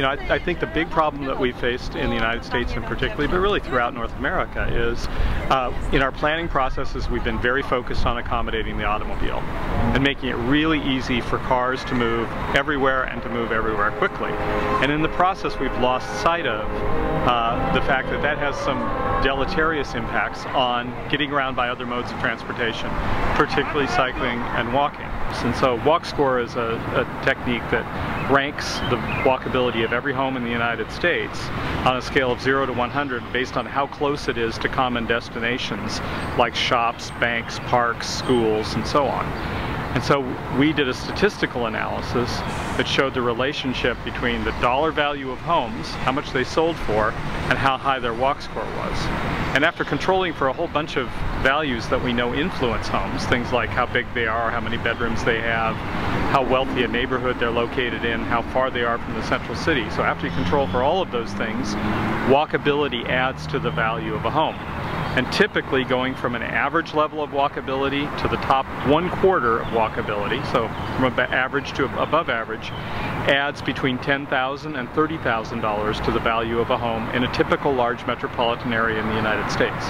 I think the big problem that we faced in the United States in particular, but really throughout North America, is in our planning processes we've been very focused on accommodating the automobile and making it really easy for cars to move everywhere and to move everywhere quickly. And in the process we've lost sight of the fact that that has some deleterious impacts on getting around by other modes of transportation, particularly cycling and walking. And so walk score is a technique that ranks the walkability of every home in the United States on a scale of 0 to 100 based on how close it is to common destinations like shops, banks, parks, schools, and so on. And so we did a statistical analysis that showed the relationship between the dollar value of homes, how much they sold for, and how high their walk score was. And after controlling for a whole bunch of values that we know influence homes, things like how big they are, how many bedrooms they have, how wealthy a neighborhood they're located in, how far they are from the central city. So after you control for all of those things, walkability adds to the value of a home. And typically going from an average level of walkability to the top 1/4 of walkability, so from average to above average, adds between $10,000 and $30,000 to the value of a home in a typical large metropolitan area in the United States.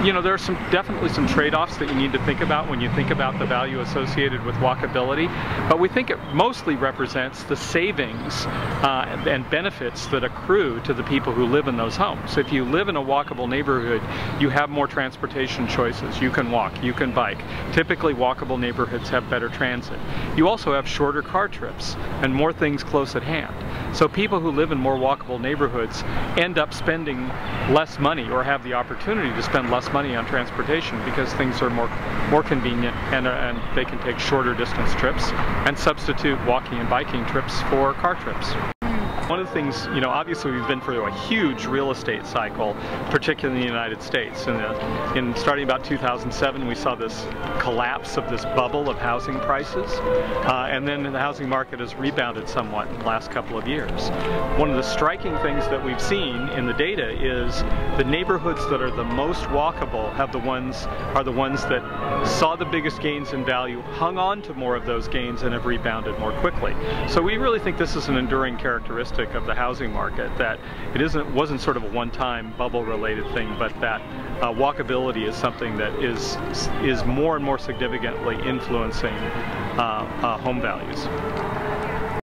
There are definitely some trade-offs that you need to think about when you think about the value associated with walkability, but we think it mostly represents the savings and benefits that accrue to the people who live in those homes. So if you live in a walkable neighborhood, you have more transportation choices. You can walk, you can bike. Typically walkable neighborhoods have better transit. You also have shorter car trips and more things close at hand. So people who live in more walkable neighborhoods end up spending less money, or have the opportunity to spend less money on transportation, because things are more convenient, and they can take shorter distance trips and substitute walking and biking trips for car trips. One of the things, obviously we've been through a huge real estate cycle, particularly in the United States. In starting about 2007, we saw this collapse of this bubble of housing prices, and then the housing market has rebounded somewhat in the last couple of years. One of the striking things that we've seen in the data is the neighborhoods that are the most walkable are the ones that saw the biggest gains in value, hung on to more of those gains, and have rebounded more quickly. So we really think this is an enduring characteristic of the housing market, that it wasn't sort of a one-time bubble-related thing, but that walkability is something that is more and more significantly influencing home values.